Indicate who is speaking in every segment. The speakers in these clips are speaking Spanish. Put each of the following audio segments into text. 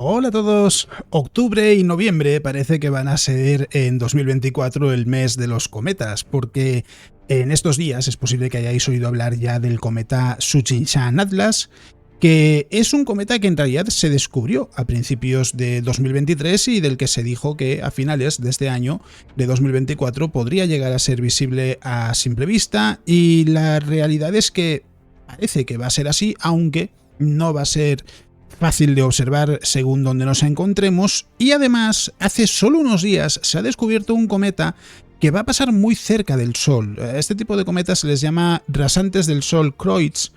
Speaker 1: Hola a todos. Octubre y noviembre parece que van a ser en 2024 el mes de los cometas, porque en estos días es posible que hayáis oído hablar ya del cometa Tsuchinshan Atlas, que es un cometa que en realidad se descubrió a principios de 2023 y del que se dijo que a finales de este año de 2024 podría llegar a ser visible a simple vista, y la realidad es que parece que va a ser así, aunque no va a ser fácil de observar según donde nos encontremos, y además hace solo unos días se ha descubierto un cometa que va a pasar muy cerca del Sol. A este tipo de cometas se les llama rasantes del Sol Kreutz,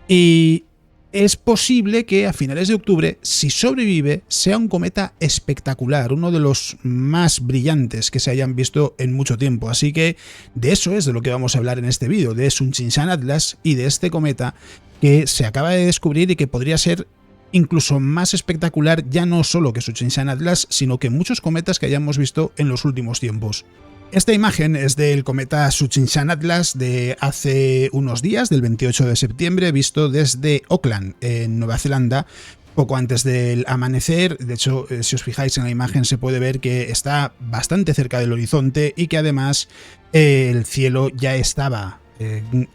Speaker 1: y es posible que a finales de octubre, si sobrevive, sea un cometa espectacular, uno de los más brillantes que se hayan visto en mucho tiempo. Así que de eso es de lo que vamos a hablar en este vídeo, de Tsuchinshan Atlas y de este cometa que se acaba de descubrir y que podría ser incluso más espectacular, ya no solo que Tsuchinshan Atlas, sino que muchos cometas que hayamos visto en los últimos tiempos. Esta imagen es del cometa Tsuchinshan Atlas de hace unos días, del 28 de septiembre, visto desde Auckland, en Nueva Zelanda, poco antes del amanecer. De hecho, si os fijáis en la imagen se puede ver que está bastante cerca del horizonte y que además el cielo ya estaba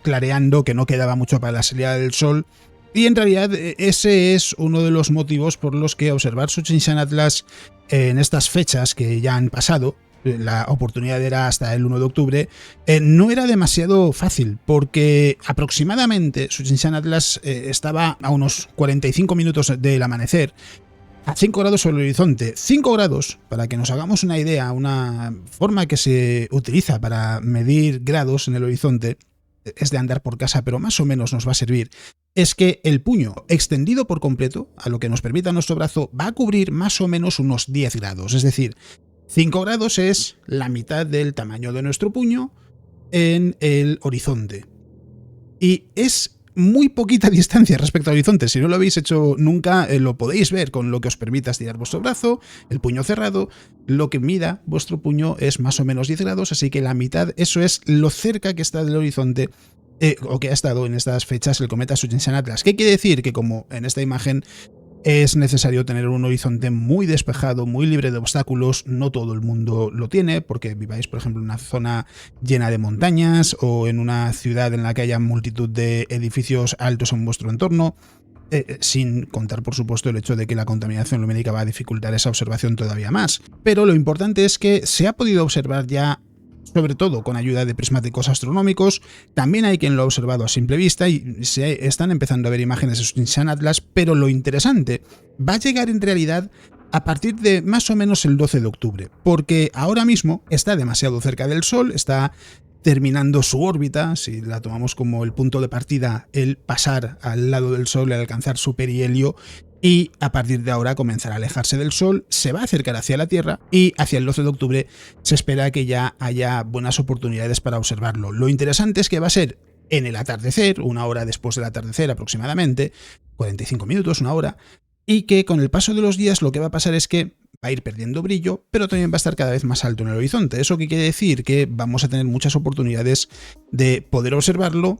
Speaker 1: clareando, que no quedaba mucho para la salida del sol. Y en realidad ese es uno de los motivos por los que observar Tsuchinshan Atlas en estas fechas que ya han pasado, la oportunidad era hasta el 1 de octubre, no era demasiado fácil, porque aproximadamente Tsuchinshan Atlas estaba a unos 45 minutos del amanecer, a 5 grados sobre el horizonte. 5 grados, para que nos hagamos una idea, una forma que se utiliza para medir grados en el horizonte, es de andar por casa, pero más o menos nos va a servir, es que el puño extendido por completo, a lo que nos permita nuestro brazo, va a cubrir más o menos unos 10 grados, es decir, 5 grados es la mitad del tamaño de nuestro puño en el horizonte. Y es muy poquita distancia respecto al horizonte. Si no lo habéis hecho nunca, lo podéis ver con lo que os permita estirar vuestro brazo, el puño cerrado. Lo que mida vuestro puño es más o menos 10 grados, así que la mitad, eso es lo cerca que está del horizonte, o que ha estado en estas fechas el cometa Tsuchinshan Atlas. ¿Qué quiere decir? Que como en esta imagen es necesario tener un horizonte muy despejado, muy libre de obstáculos. No todo el mundo lo tiene, porque viváis, por ejemplo, en una zona llena de montañas o en una ciudad en la que haya multitud de edificios altos en vuestro entorno, sin contar, por supuesto, el hecho de que la contaminación lumínica va a dificultar esa observación todavía más. Pero lo importante es que se ha podido observar ya, sobre todo con ayuda de prismáticos astronómicos. También hay quien lo ha observado a simple vista y se están empezando a ver imágenes de Tsuchinshan Atlas, pero lo interesante va a llegar en realidad a partir de más o menos el 12 de octubre, porque ahora mismo está demasiado cerca del Sol, está terminando su órbita, si la tomamos como el punto de partida, el pasar al lado del Sol, el alcanzar su perihelio, y a partir de ahora comenzará a alejarse del Sol, se va a acercar hacia la Tierra y hacia el 12 de octubre se espera que ya haya buenas oportunidades para observarlo. Lo interesante es que va a ser en el atardecer, una hora después del atardecer aproximadamente, 45 minutos, una hora, y que con el paso de los días lo que va a pasar es que va a ir perdiendo brillo, pero también va a estar cada vez más alto en el horizonte. ¿Eso qué quiere decir? Que vamos a tener muchas oportunidades de poder observarlo,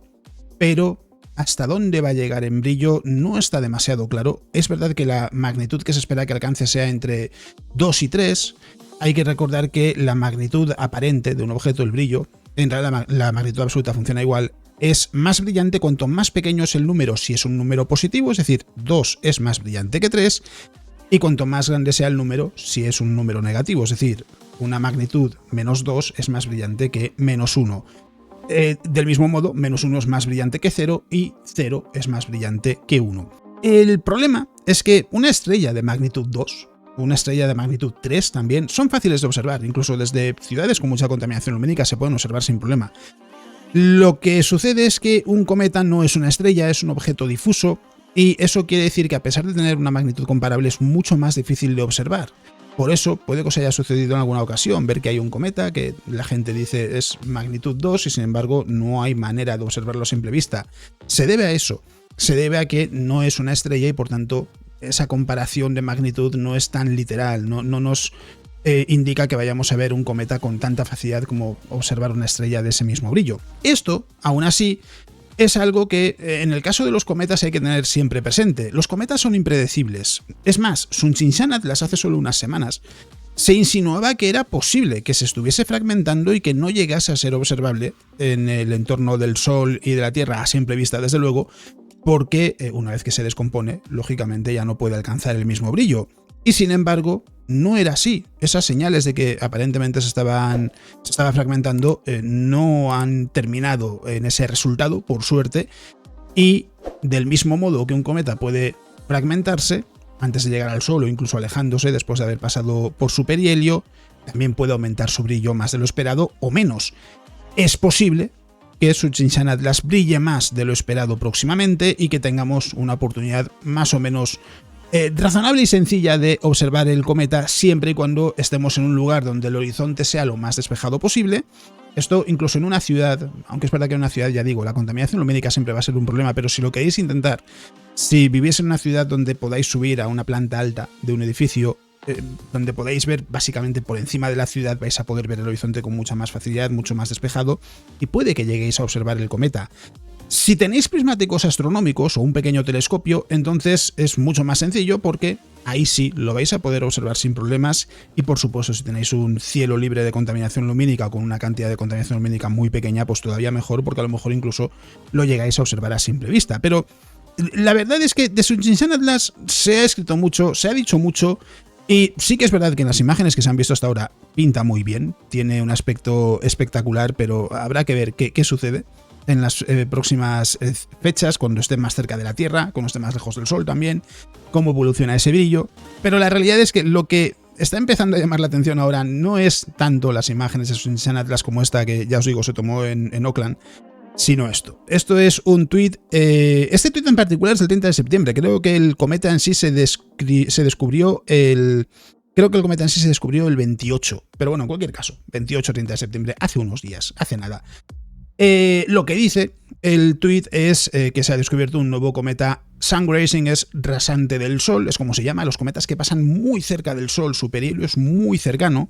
Speaker 1: pero hasta dónde va a llegar en brillo no está demasiado claro. Es verdad que la magnitud que se espera que alcance sea entre 2 y 3. Hay que recordar que la magnitud aparente de un objeto, el brillo, en realidad la magnitud absoluta funciona igual, es más brillante cuanto más pequeño es el número. Si es un número positivo, es decir, 2 es más brillante que 3, y cuanto más grande sea el número, si es un número negativo, es decir, una magnitud menos 2 es más brillante que menos 1. Del mismo modo, menos 1 es más brillante que 0 y 0 es más brillante que 1. El problema es que una estrella de magnitud 2, una estrella de magnitud 3 también, son fáciles de observar. Incluso desde ciudades con mucha contaminación lumínica se pueden observar sin problema. Lo que sucede es que un cometa no es una estrella, es un objeto difuso, y eso quiere decir que a pesar de tener una magnitud comparable es mucho más difícil de observar. Por eso puede que os haya sucedido en alguna ocasión ver que hay un cometa que la gente dice es magnitud 2 y sin embargo no hay manera de observarlo a simple vista. Se debe a eso, se debe a que no es una estrella y por tanto esa comparación de magnitud no es tan literal, no nos indica que vayamos a ver un cometa con tanta facilidad como observar una estrella de ese mismo brillo. Esto, aún así, es algo que en el caso de los cometas hay que tener siempre presente. Los cometas son impredecibles. Es más, Tsuchinshan Atlas hace solo unas semanas se insinuaba que era posible que se estuviese fragmentando y que no llegase a ser observable en el entorno del Sol y de la Tierra a simple vista, desde luego, porque una vez que se descompone, lógicamente ya no puede alcanzar el mismo brillo. Y sin embargo, no era así. Esas señales de que aparentemente se estaba fragmentando no han terminado en ese resultado, por suerte, y del mismo modo que un cometa puede fragmentarse antes de llegar al Sol o incluso alejándose después de haber pasado por su perihelio, también puede aumentar su brillo más de lo esperado o menos. Es posible que Tsuchinshan Atlas brille más de lo esperado próximamente y que tengamos una oportunidad más o menos razonable y sencilla de observar el cometa siempre y cuando estemos en un lugar donde el horizonte sea lo más despejado posible. Esto incluso en una ciudad, aunque es verdad que en una ciudad, ya digo, la contaminación lumínica siempre va a ser un problema, pero si lo queréis intentar, si vivís en una ciudad donde podáis subir a una planta alta de un edificio, donde podáis ver básicamente por encima de la ciudad, vais a poder ver el horizonte con mucha más facilidad, mucho más despejado, y puede que lleguéis a observar el cometa. Si tenéis prismáticos astronómicos o un pequeño telescopio, entonces es mucho más sencillo porque ahí sí lo vais a poder observar sin problemas y por supuesto si tenéis un cielo libre de contaminación lumínica o con una cantidad de contaminación lumínica muy pequeña, pues todavía mejor porque a lo mejor incluso lo llegáis a observar a simple vista. Pero la verdad es que de Tsuchinshan Atlas se ha escrito mucho, se ha dicho mucho y sí que es verdad que en las imágenes que se han visto hasta ahora pinta muy bien, tiene un aspecto espectacular, pero habrá que ver qué sucede en las próximas fechas, cuando esté más cerca de la Tierra, cuando esté más lejos del Sol también, cómo evoluciona ese brillo. Pero la realidad es que lo que está empezando a llamar la atención ahora no es tanto las imágenes de Tsuchinshan Atlas como esta que ya os digo se tomó en Oakland, sino esto. Esto es un tuit, este tuit en particular es del 30 de septiembre, creo que el cometa en sí se descubrió Creo que el cometa en sí se descubrió el 28, pero bueno, en cualquier caso, 28-30 de septiembre, hace unos días, hace nada. Lo que dice el tweet es que se ha descubierto un nuevo cometa. Sun Grazing es rasante del Sol, es como se llama, los cometas que pasan muy cerca del Sol, su perihelio es muy cercano.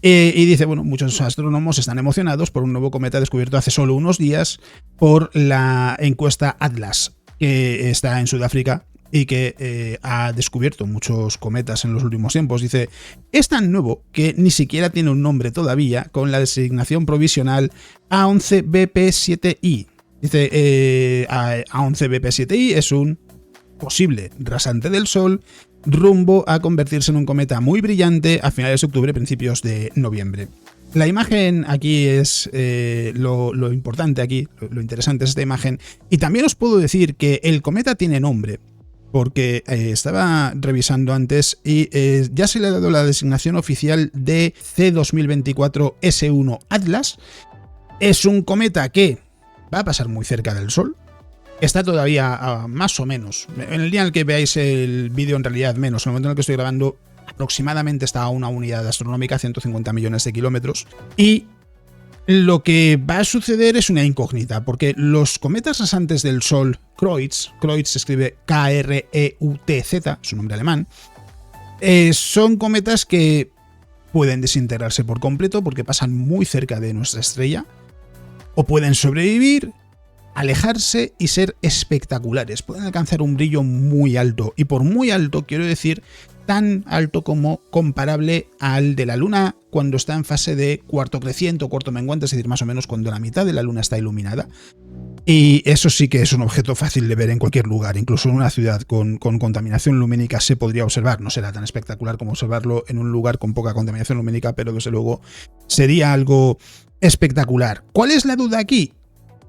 Speaker 1: Y dice, bueno, muchos astrónomos están emocionados por un nuevo cometa descubierto hace solo unos días por la encuesta Atlas, que está en Sudáfrica y que ha descubierto muchos cometas en los últimos tiempos. Dice, es tan nuevo que ni siquiera tiene un nombre todavía, con la designación provisional A11BP7i. Dice, A11BP7i es un posible rasante del Sol rumbo a convertirse en un cometa muy brillante a finales de octubre, principios de noviembre. La imagen aquí es lo importante aquí, lo interesante es esta imagen. Y también os puedo decir que el cometa tiene nombre, porque estaba revisando antes y ya se le ha dado la designación oficial de C2024-S1 Atlas. Es un cometa que va a pasar muy cerca del Sol. Está todavía más o menos. En el día en el que veáis el vídeo, en realidad menos. En el momento en el que estoy grabando, aproximadamente está a una unidad astronómica, 150 millones de kilómetros. Y lo que va a suceder es una incógnita, porque los cometas rasantes del Sol, Kreutz se escribe K-R-E-U-T-Z, su nombre alemán, son cometas que pueden desintegrarse por completo porque pasan muy cerca de nuestra estrella, o pueden sobrevivir, alejarse y ser espectaculares. Pueden alcanzar un brillo muy alto, y por muy alto quiero decir tan alto como comparable al de la Luna cuando está en fase de cuarto creciente o cuarto menguante, es decir, más o menos cuando la mitad de la Luna está iluminada. Y eso sí que es un objeto fácil de ver en cualquier lugar, incluso en una ciudad con contaminación lumínica se podría observar. No será tan espectacular como observarlo en un lugar con poca contaminación lumínica, pero desde luego sería algo espectacular. ¿Cuál es la duda aquí?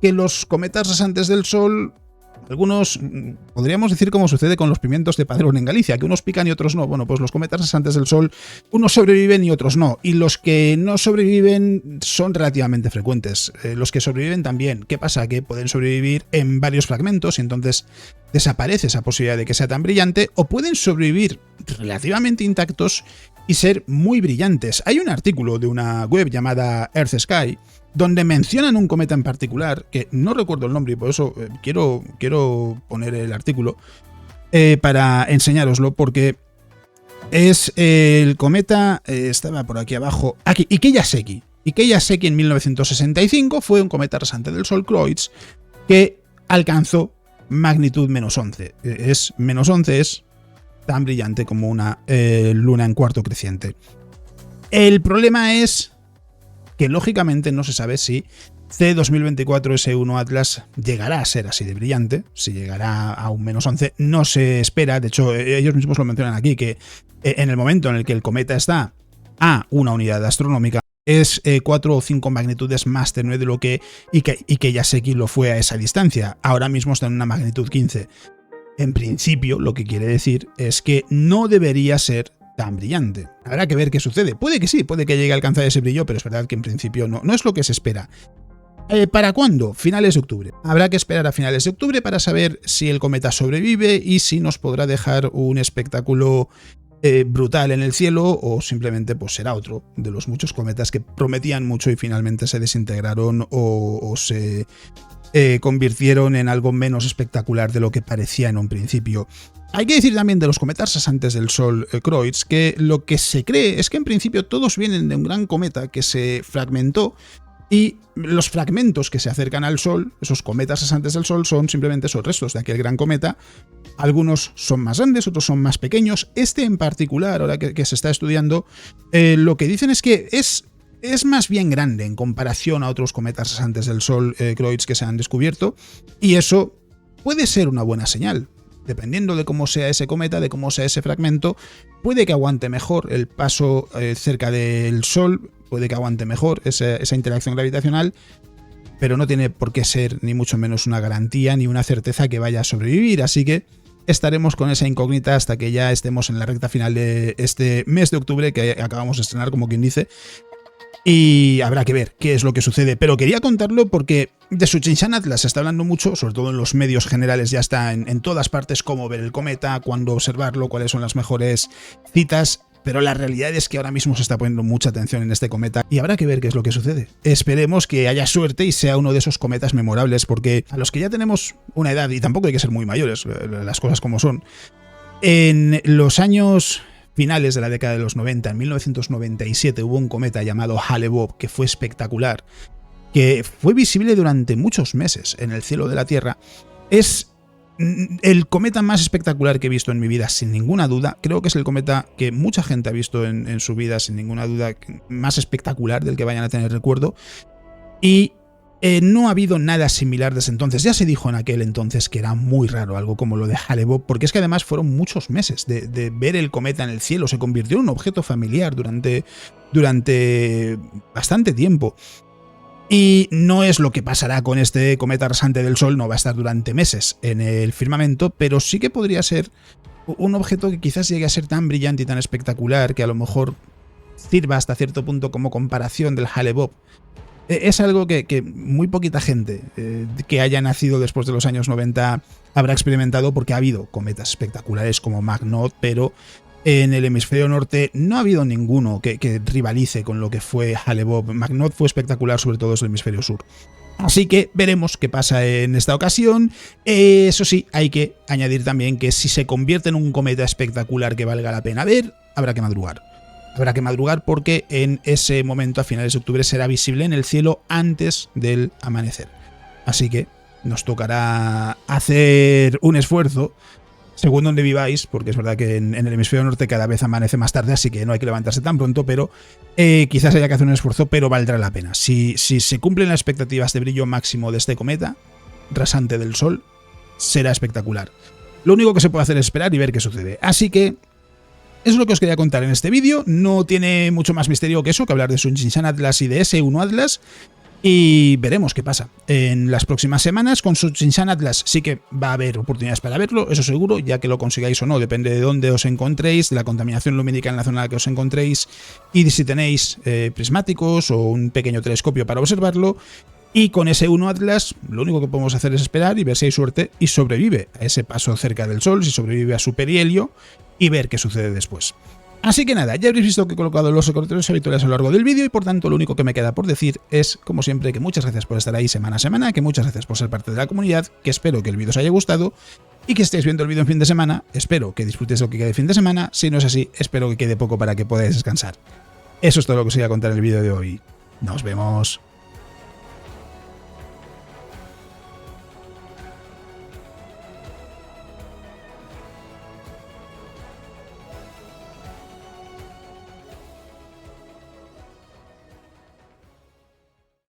Speaker 1: Que los cometas rasantes del Sol, algunos, podríamos decir como sucede con los pimientos de Padrón en Galicia, que unos pican y otros no. Bueno, pues los cometas rasantes del Sol, unos sobreviven y otros no. Y los que no sobreviven son relativamente frecuentes. Los que sobreviven también. ¿Qué pasa? Que pueden sobrevivir en varios fragmentos y entonces desaparece esa posibilidad de que sea tan brillante, o pueden sobrevivir relativamente intactos y ser muy brillantes. Hay un artículo de una web llamada Earth Sky donde mencionan un cometa en particular, que no recuerdo el nombre y por eso quiero poner el artículo para enseñároslo, porque es el cometa, estaba por aquí abajo, aquí, Ikeya Seki. Ikeya Seki en 1965 fue un cometa rasante del Sol Kreutz que alcanzó magnitud -11. -11 es tan brillante como una luna en cuarto creciente. El problema es que lógicamente no se sabe si C2024S1 Atlas llegará a ser así de brillante, si llegará a un -11, no se espera. De hecho, ellos mismos lo mencionan aquí, que en el momento en el que el cometa está a una unidad astronómica, es 4 o 5 magnitudes más tenue de lo que Yaseki lo fue a esa distancia. Ahora mismo está en una magnitud 15. En principio, lo que quiere decir es que no debería ser tan brillante. Habrá que ver qué sucede. Puede que sí, puede que llegue a alcanzar ese brillo, pero es verdad que en principio no es lo que se espera. ¿Para cuándo? Finales de octubre. Habrá que esperar a finales de octubre para saber si el cometa sobrevive y si nos podrá dejar un espectáculo brutal en el cielo, o simplemente pues será otro de los muchos cometas que prometían mucho y finalmente se desintegraron o se convirtieron en algo menos espectacular de lo que parecía en un principio. Hay que decir también de los cometas rasantes del Sol Kreutz que lo que se cree es que en principio todos vienen de un gran cometa que se fragmentó, y los fragmentos que se acercan al Sol, esos cometas rasantes del Sol, son simplemente esos restos de aquel gran cometa. Algunos son más grandes, otros son más pequeños. Este en particular, ahora que se está estudiando, lo que dicen es que es más bien grande en comparación a otros cometas rasantes del Sol Kreutz que se han descubierto, y eso puede ser una buena señal. Dependiendo de cómo sea ese cometa, de cómo sea ese fragmento, puede que aguante mejor el paso cerca del Sol, puede que aguante mejor esa interacción gravitacional, pero no tiene por qué ser ni mucho menos una garantía ni una certeza que vaya a sobrevivir, así que estaremos con esa incógnita hasta que ya estemos en la recta final de este mes de octubre que acabamos de estrenar, como quien dice, y habrá que ver qué es lo que sucede. Pero quería contarlo porque de Tsuchinshan Atlas se está hablando mucho, sobre todo en los medios generales, ya está en todas partes cómo ver el cometa, cuándo observarlo, cuáles son las mejores citas, pero la realidad es que ahora mismo se está poniendo mucha atención en este cometa y habrá que ver qué es lo que sucede. Esperemos que haya suerte y sea uno de esos cometas memorables, porque a los que ya tenemos una edad, y tampoco hay que ser muy mayores, las cosas como son, en los años finales de la década de los 90, en 1997, hubo un cometa llamado Hale-Bopp que fue espectacular, que fue visible durante muchos meses en el cielo de la Tierra. Es el cometa más espectacular que he visto en mi vida, sin ninguna duda. Creo que es el cometa que mucha gente ha visto en su vida, sin ninguna duda, más espectacular del que vayan a tener recuerdo. Y no ha habido nada similar desde entonces. Ya se dijo en aquel entonces que era muy raro algo como lo de Hale-Bopp, porque es que además fueron muchos meses de ver el cometa en el cielo. Se convirtió en un objeto familiar durante bastante tiempo. Y no es lo que pasará con este cometa rasante del Sol, no va a estar durante meses en el firmamento, pero sí que podría ser un objeto que quizás llegue a ser tan brillante y tan espectacular que a lo mejor sirva hasta cierto punto como comparación del Hale-Bopp. Es algo que muy poquita gente que haya nacido después de los años 90 habrá experimentado, porque ha habido cometas espectaculares como Magnot, pero en el hemisferio norte no ha habido ninguno que rivalice con lo que fue Hale-Bopp. Magnot fue espectacular, sobre todo en el hemisferio sur. Así que veremos qué pasa en esta ocasión. Eso sí, hay que añadir también que si se convierte en un cometa espectacular que valga la pena ver, habrá que madrugar. Habrá que madrugar porque en ese momento, a finales de octubre, será visible en el cielo antes del amanecer. Así que nos tocará hacer un esfuerzo, según donde viváis, porque es verdad que en el hemisferio norte cada vez amanece más tarde, así que no hay que levantarse tan pronto, pero quizás haya que hacer un esfuerzo, pero valdrá la pena. Si se cumplen las expectativas de brillo máximo de este cometa rasante del Sol, será espectacular. Lo único que se puede hacer es esperar y ver qué sucede. Así que eso es lo que os quería contar en este vídeo. No tiene mucho más misterio que eso, que hablar de Tsuchinshan Atlas y de S1 Atlas. Y veremos qué pasa en las próximas semanas. Con Tsuchinshan Atlas sí que va a haber oportunidades para verlo, eso seguro, ya que lo consigáis o no, depende de dónde os encontréis, de la contaminación lumínica en la zona en la que os encontréis y de si tenéis prismáticos o un pequeño telescopio para observarlo. Y con S1 Atlas lo único que podemos hacer es esperar y ver si hay suerte y sobrevive a ese paso cerca del Sol, si sobrevive a su perihelio, y ver qué sucede después. Así que nada, ya habréis visto que he colocado los recordatorios habituales a lo largo del vídeo y por tanto lo único que me queda por decir es, como siempre, que muchas gracias por estar ahí semana a semana, que muchas gracias por ser parte de la comunidad, que espero que el vídeo os haya gustado y que estéis viendo el vídeo en fin de semana. Espero que disfrutéis lo que quede de fin de semana. Si no es así, espero que quede poco para que podáis descansar. Eso es todo lo que os iba a contar en el vídeo de hoy. Nos vemos.